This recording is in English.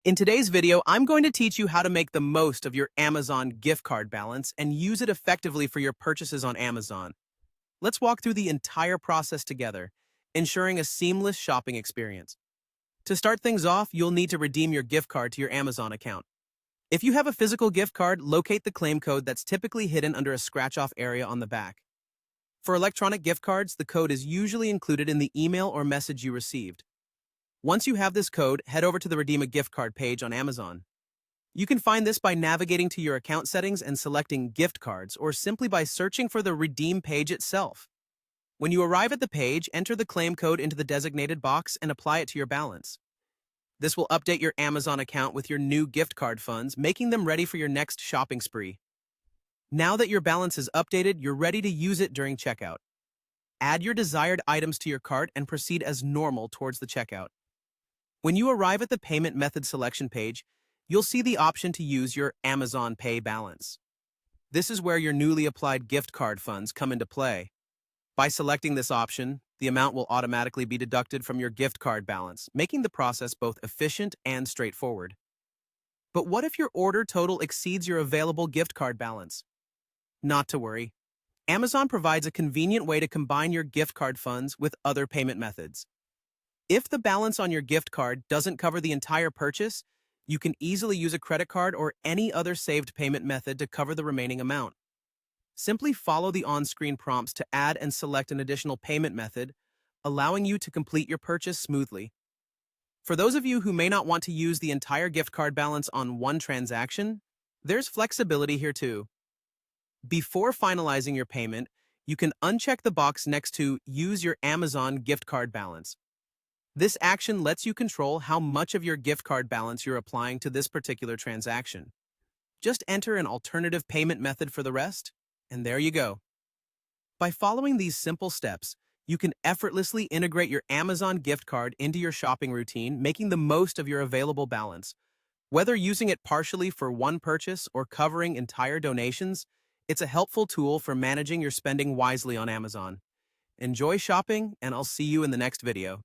In today's video, I'm going to teach you how to make the most of your Amazon gift card balance and use it effectively for your purchases on Amazon. Let's walk through the entire process together, ensuring a seamless shopping experience. To start things off, you'll need to redeem your gift card to your Amazon account. If you have a physical gift card, locate the claim code that's typically hidden under a scratch-off area on the back. For electronic gift cards, the code is usually included in the email or message you received. Once you have this code, head over to the Redeem a Gift Card page on Amazon. You can find this by navigating to your account settings and selecting Gift Cards, or simply by searching for the Redeem page itself. When you arrive at the page, enter the claim code into the designated box and apply it to your balance. This will update your Amazon account with your new gift card funds, making them ready for your next shopping spree. Now that your balance is updated, you're ready to use it during checkout. Add your desired items to your cart and proceed as normal towards the checkout. When you arrive at the payment method selection page, you'll see the option to use your Amazon Pay balance. This is where your newly applied gift card funds come into play. By selecting this option, the amount will automatically be deducted from your gift card balance, making the process both efficient and straightforward. But what if your order total exceeds your available gift card balance? Not to worry. Amazon provides a convenient way to combine your gift card funds with other payment methods. If the balance on your gift card doesn't cover the entire purchase, you can easily use a credit card or any other saved payment method to cover the remaining amount. Simply follow the on-screen prompts to add and select an additional payment method, allowing you to complete your purchase smoothly. For those of you who may not want to use the entire gift card balance on one transaction, there's flexibility here too. Before finalizing your payment, you can uncheck the box next to Use your Amazon gift card balance. This action lets you control how much of your gift card balance you're applying to this particular transaction. Just enter an alternative payment method for the rest, and there you go. By following these simple steps, you can effortlessly integrate your Amazon gift card into your shopping routine, making the most of your available balance. Whether using it partially for one purchase or covering entire donations, it's a helpful tool for managing your spending wisely on Amazon. Enjoy shopping, and I'll see you in the next video.